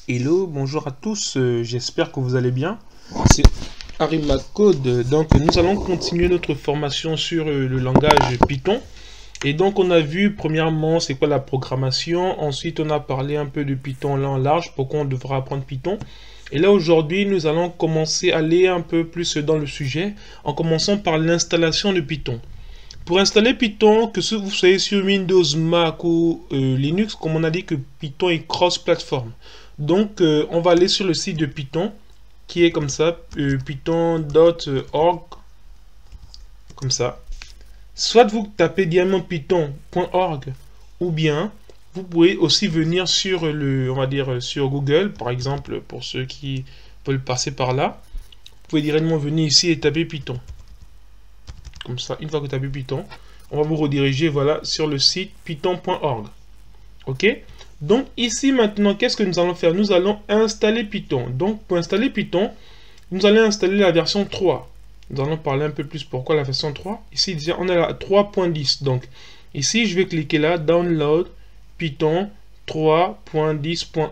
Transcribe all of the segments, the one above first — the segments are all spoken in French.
Hello, bonjour à tous, j'espère que vous allez bien. C'est Code. Donc nous allons continuer notre formation sur le langage Python. Et donc on a vu premièrement c'est quoi la programmation, ensuite on a parlé un peu de Python là en large, pourquoi on devra apprendre Python. Et là aujourd'hui nous allons commencer à aller un peu plus dans le sujet en commençant par l'installation de Python. Pour installer Python, que vous soyez sur Windows, Mac ou Linux, comme on a dit que Python est cross-platform. Donc, on va aller sur le site de Python, qui est comme ça, python.org, comme ça. Soit vous tapez directement python.org, ou bien vous pouvez aussi venir sur on va dire, sur Google, par exemple, pour ceux qui veulent passer par là. Vous pouvez directement venir ici et taper Python. Comme ça, une fois que tu as vu Python, on va vous rediriger voilà, sur le site python.org. Ok? Donc ici maintenant, qu'est-ce que nous allons faire? Nous allons installer Python. Donc pour installer Python, nous allons installer la version 3. Nous allons parler un peu plus pourquoi la version 3. Ici, déjà, on est à 3.10. Donc ici, je vais cliquer là, Download Python 3.10.1.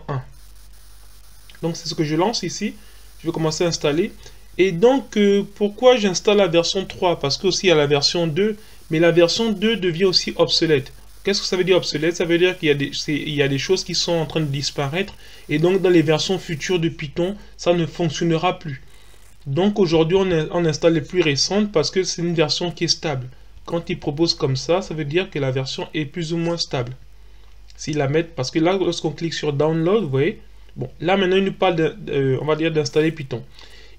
Donc c'est ce que je lance ici. Je vais commencer à installer. Et donc, pourquoi j'installe la version 3? Parce que aussi il y a la version 2, mais la version 2 devient aussi obsolète. Qu'est-ce que ça veut dire obsolète? Ça veut dire qu'il y a des choses qui sont en train de disparaître, et donc dans les versions futures de Python, ça ne fonctionnera plus. Donc aujourd'hui, on installe les plus récentes parce que c'est une version qui est stable. Quand ils proposent comme ça veut dire que la version est plus ou moins stable. S'ils la mettent, parce que là, lorsqu'on clique sur Download, vous voyez, bon, là maintenant, il nous parle, on va dire, d'installer Python.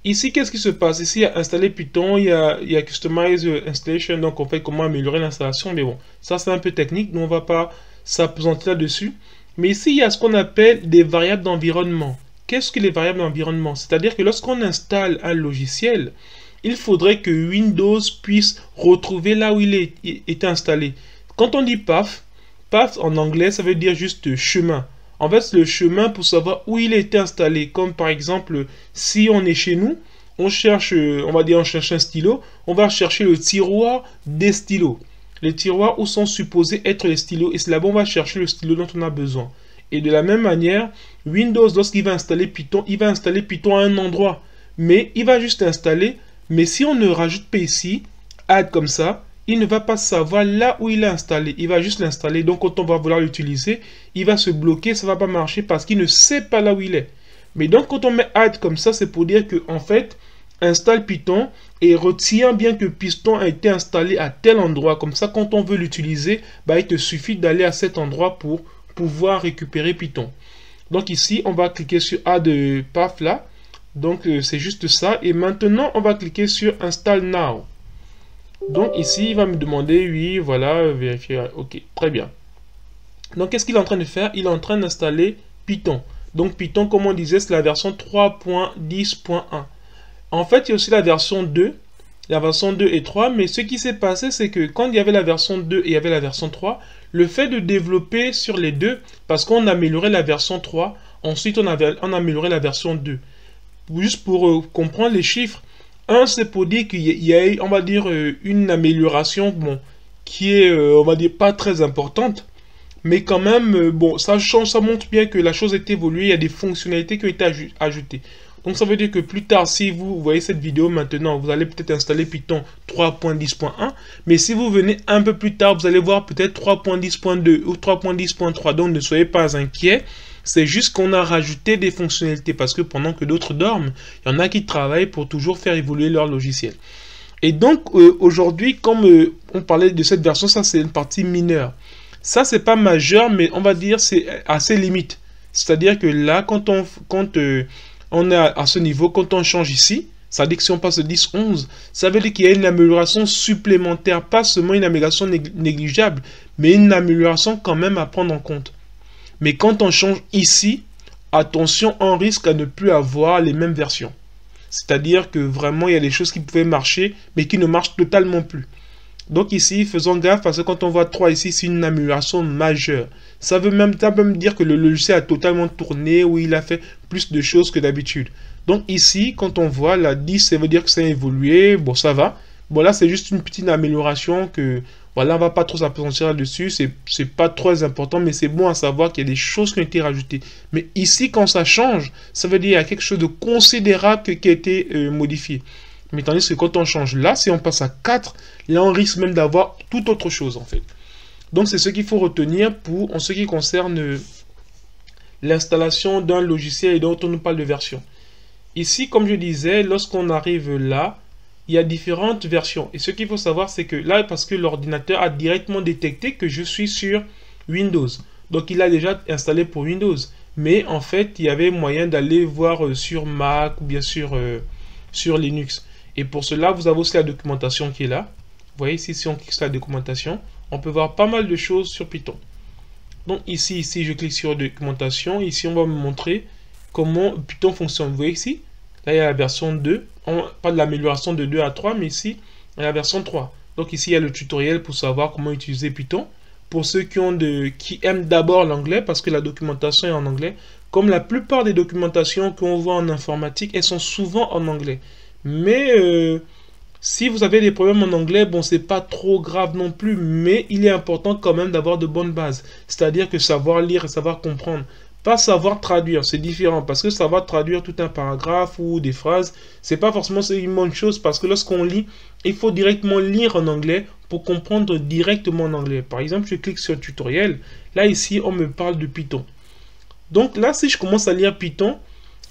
Ici, qu'est-ce qui se passe? Ici, il y a installer Python, il y a Customize Installation, donc on fait comment améliorer l'installation, mais bon, ça c'est un peu technique, nous on va pas s'appesantir là-dessus. Mais ici, il y a ce qu'on appelle des variables d'environnement. Qu'est-ce que les variables d'environnement? C'est-à-dire que lorsqu'on installe un logiciel, il faudrait que Windows puisse retrouver là où il est installé. Quand on dit path, path en anglais, ça veut dire juste chemin. En fait, c'est le chemin pour savoir où il a été installé. Comme par exemple, si on est chez nous, on cherche, on va dire, on cherche un stylo, on va chercher le tiroir des stylos. Les tiroirs où sont supposés être les stylos. Et c'est là-bas on va chercher le stylo dont on a besoin. Et de la même manière, Windows, lorsqu'il va installer Python, il va installer Python à un endroit. Mais il va juste installer. Mais si on ne rajoute pas ici, add comme ça, il ne va pas savoir là où il est installé. Il va juste l'installer. Donc, quand on va vouloir l'utiliser, il va se bloquer. Ça ne va pas marcher parce qu'il ne sait pas là où il est. Mais donc, quand on met add comme ça, c'est pour dire que en fait, installe Python et retient bien que Python a été installé à tel endroit. Comme ça, quand on veut l'utiliser, bah, il te suffit d'aller à cet endroit pour pouvoir récupérer Python. Donc ici, on va cliquer sur add path là. Donc, c'est juste ça. Et maintenant, on va cliquer sur install now. Donc ici, il va me demander, oui, voilà, vérifier, ok, très bien. Donc qu'est-ce qu'il est en train de faire? Il est en train d'installer Python. Donc Python, comme on disait, c'est la version 3.10.1. En fait, il y a aussi la version 2, la version 2 et 3, mais ce qui s'est passé, c'est que quand il y avait la version 2 et il y avait la version 3, le fait de développer sur les deux, parce qu'on améliorait la version 3, ensuite on améliorait la version 2. Juste pour comprendre les chiffres, 1, c'est pour dire qu'il y a, on va dire, une amélioration, bon, qui est, on va dire, pas très importante. Mais quand même, bon, ça change, ça montre bien que la chose est évoluée, il y a des fonctionnalités qui ont été ajoutées. Donc ça veut dire que plus tard, si vous voyez cette vidéo maintenant, vous allez peut-être installer Python 3.10.1. Mais si vous venez un peu plus tard, vous allez voir peut-être 3.10.2 ou 3.10.3. Donc ne soyez pas inquiets. C'est juste qu'on a rajouté des fonctionnalités parce que pendant que d'autres dorment, il y en a qui travaillent pour toujours faire évoluer leur logiciel. Et donc aujourd'hui, comme on parlait de cette version, ça c'est une partie mineure. Ça c'est pas majeur, mais on va dire c'est assez limite. C'est-à-dire que là, quand on est à ce niveau, quand on change ici, ça dit que si on passe de 10, 11, ça veut dire qu'il y a une amélioration supplémentaire, pas seulement une amélioration négligeable, mais une amélioration quand même à prendre en compte. Mais quand on change ici, attention, on risque à ne plus avoir les mêmes versions. C'est-à-dire que vraiment, il y a des choses qui pouvaient marcher, mais qui ne marchent totalement plus. Donc ici, faisons gaffe parce que quand on voit 3 ici, c'est une amélioration majeure. Ça veut même dire que le logiciel a totalement tourné, ou il a fait plus de choses que d'habitude. Donc ici, quand on voit la 10, ça veut dire que ça a évolué, bon ça va. Bon, là, c'est juste une petite amélioration que, voilà, on va pas trop s'appesantir là-dessus. C'est pas très important, mais c'est bon à savoir qu'il y a des choses qui ont été rajoutées. Mais ici, quand ça change, ça veut dire qu'il y a quelque chose de considérable qui a été modifié. Mais tandis que quand on change là, si on passe à 4, là, on risque même d'avoir tout autre chose, en fait. Donc, c'est ce qu'il faut retenir pour, en ce qui concerne l'installation d'un logiciel et dont on nous parle de version. Ici, comme je disais, lorsqu'on arrive là, il y a différentes versions. Et ce qu'il faut savoir, c'est que là, parce que l'ordinateur a directement détecté que je suis sur Windows. Donc, il a déjà installé pour Windows. Mais en fait, il y avait moyen d'aller voir sur Mac ou bien sûr sur Linux. Et pour cela, vous avez aussi la documentation qui est là. Vous voyez ici, si on clique sur la documentation, on peut voir pas mal de choses sur Python. Donc ici, je clique sur documentation. Ici, on va me montrer comment Python fonctionne. Vous voyez ici, là, il y a la version 2. Pas de l'amélioration de 2 à 3, mais ici, il y a la version 3. Donc ici, il y a le tutoriel pour savoir comment utiliser Python. Pour ceux qui aiment d'abord l'anglais, parce que la documentation est en anglais. Comme la plupart des documentations qu'on voit en informatique, elles sont souvent en anglais. Mais si vous avez des problèmes en anglais, bon, c'est pas trop grave non plus, mais il est important quand même d'avoir de bonnes bases. C'est-à-dire que savoir lire et savoir comprendre. Pas savoir traduire, c'est différent, parce que savoir traduire tout un paragraphe ou des phrases, c'est pas forcément une bonne chose, parce que lorsqu'on lit, il faut directement lire en anglais pour comprendre directement en anglais. Par exemple, je clique sur tutoriel, là ici, on me parle de Python. Donc là, si je commence à lire Python,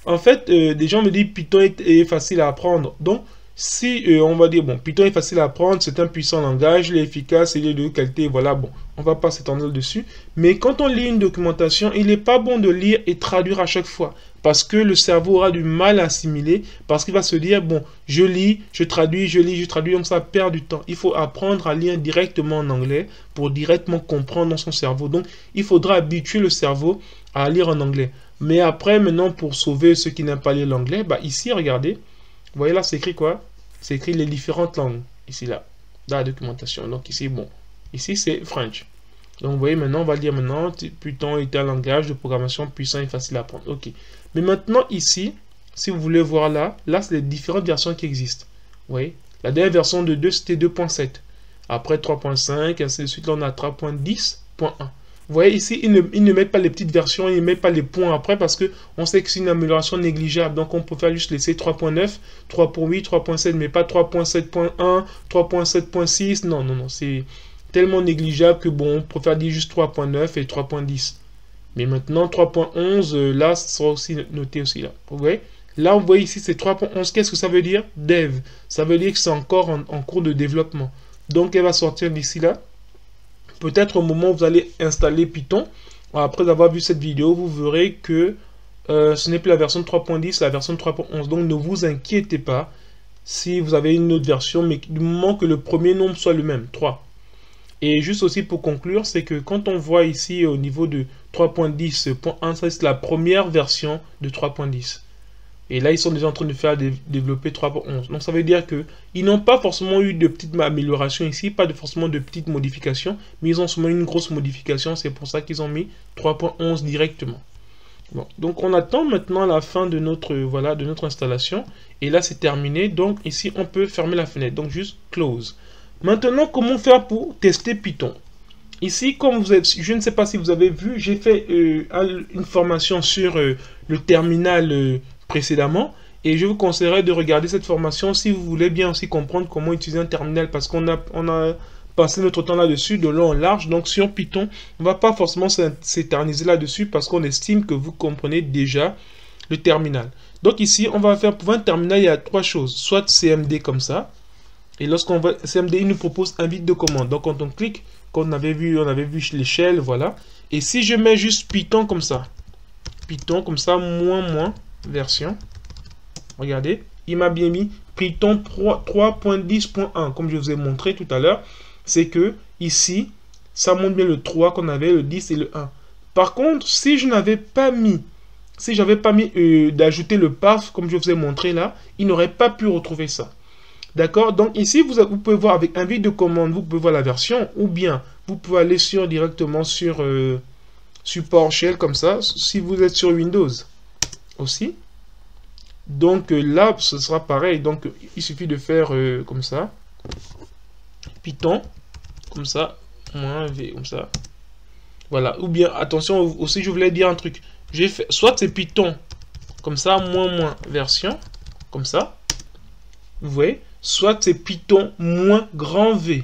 en fait, des gens me disent Python est facile à apprendre. Donc, si on va dire, bon, Python est facile à apprendre, c'est un puissant langage, il est efficace, il est de qualité, voilà, bon, on va pas s'étendre dessus. Mais quand on lit une documentation, il n'est pas bon de lire et traduire à chaque fois. Parce que le cerveau aura du mal à assimiler, parce qu'il va se dire, bon, je lis, je traduis, je lis, je traduis, donc ça perd du temps. Il faut apprendre à lire directement en anglais pour directement comprendre dans son cerveau. Donc, il faudra habituer le cerveau à lire en anglais. Mais après, maintenant, pour sauver ceux qui n'aiment pas lire l'anglais, bah ici, regardez, vous voyez là, c'est écrit quoi? C'est écrit les différentes langues, ici, là, dans la documentation. Donc ici, bon, ici, c'est French. Donc, vous voyez, maintenant, on va dire maintenant, Python est un langage de programmation puissant et facile à apprendre. OK. Mais maintenant, ici, si vous voulez voir là, c'est les différentes versions qui existent. Vous voyez, la dernière version de 2, c'était 2.7. Après 3.5, ainsi de suite, là, on a 3.10.1. Vous voyez ici, ils ne mettent pas les petites versions, ils ne mettent pas les points après parce qu'on sait que c'est une amélioration négligeable. Donc on peut faire juste laisser 3.9, 3.8, 3.7, mais pas 3.7.1, 3.7.6. Non, non, non, c'est tellement négligeable que bon, on préfère dire juste 3.9 et 3.10. Mais maintenant 3.11, là, ça sera aussi noté aussi là. Vous voyez? Là, vous voyez ici, c'est 3.11. Qu'est-ce que ça veut dire? Dev. Ça veut dire que c'est encore en cours de développement. Donc elle va sortir d'ici là. Peut-être au moment où vous allez installer Python, après avoir vu cette vidéo, vous verrez que ce n'est plus la version 3.10, c'est la version 3.11. Donc ne vous inquiétez pas si vous avez une autre version, mais du moment que le premier nombre soit le même, 3. Et juste aussi pour conclure, c'est que quand on voit ici au niveau de 3.10.1, ça c'est la première version de 3.10. Et là, ils sont déjà en train de faire développer 3.11. Donc, ça veut dire qu'ils n'ont pas forcément eu de petites améliorations ici, pas forcément de petites modifications, mais ils ont seulement une grosse modification. C'est pour ça qu'ils ont mis 3.11 directement. Bon, donc, on attend maintenant la fin de notre, voilà, de notre installation. Et là, c'est terminé. Donc, ici, on peut fermer la fenêtre. Donc, juste close. Maintenant, comment faire pour tester Python? Ici, comme vous êtes, je ne sais pas si vous avez vu, j'ai fait une formation sur le terminal précédemment et je vous conseillerais de regarder cette formation si vous voulez bien aussi comprendre comment utiliser un terminal parce qu'on a passé notre temps là-dessus de long en large. Donc sur Python, on ne va pas forcément s'éterniser là-dessus parce qu'on estime que vous comprenez déjà le terminal. Donc ici, on va faire pour un terminal, il y a trois choses. Soit CMD comme ça. Et lorsqu'on va CMD, il nous propose un vide de commande. Donc quand on clique, on avait vu l'échelle, voilà. Et si je mets juste Python comme ça, moins, version, regardez, il m'a bien mis Python 3.10.1, comme je vous ai montré tout à l'heure. C'est que ici, ça montre bien le 3 qu'on avait, le 10 et le 1. Par contre, si je n'avais pas mis, d'ajouter le path, comme je vous ai montré là, il n'aurait pas pu retrouver ça. D'accord? Donc ici, vous pouvez voir avec un vide de commande, vous pouvez voir la version, ou bien vous pouvez aller directement sur PowerShell comme ça, si vous êtes sur Windows aussi. Donc là, ce sera pareil. Donc il suffit de faire comme ça. Python, comme ça, moins V, comme ça. Voilà. Ou bien, attention, aussi, je voulais dire un truc. J'ai fait, soit c'est Python, comme ça, moins version, comme ça. Vous voyez? Soit c'est Python moins grand V.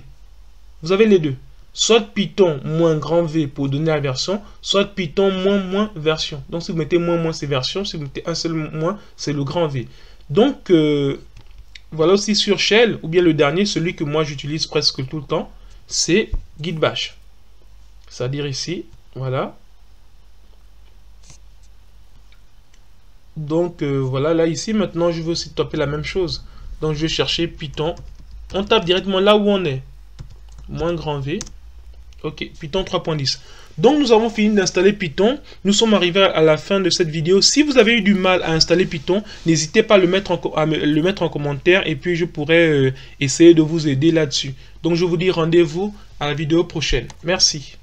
Vous avez les deux. Soit Python moins grand V pour donner la version, soit Python moins version. Donc si vous mettez moins, c'est version. Si vous mettez un seul moins, c'est le grand V. Donc voilà aussi sur Shell, ou bien le dernier, celui que moi j'utilise presque tout le temps, c'est Git Bash. C'est-à-dire ici, voilà. Donc voilà, là ici maintenant je veux aussi taper la même chose. Donc je vais chercher Python. On tape directement là où on est. Moins grand V. Ok, Python 3.10. Donc nous avons fini d'installer Python. Nous sommes arrivés à la fin de cette vidéo. Si vous avez eu du mal à installer Python, n'hésitez pas à le mettre en commentaire et puis je pourrai essayer de vous aider là-dessus. Donc je vous dis rendez-vous à la vidéo prochaine. Merci.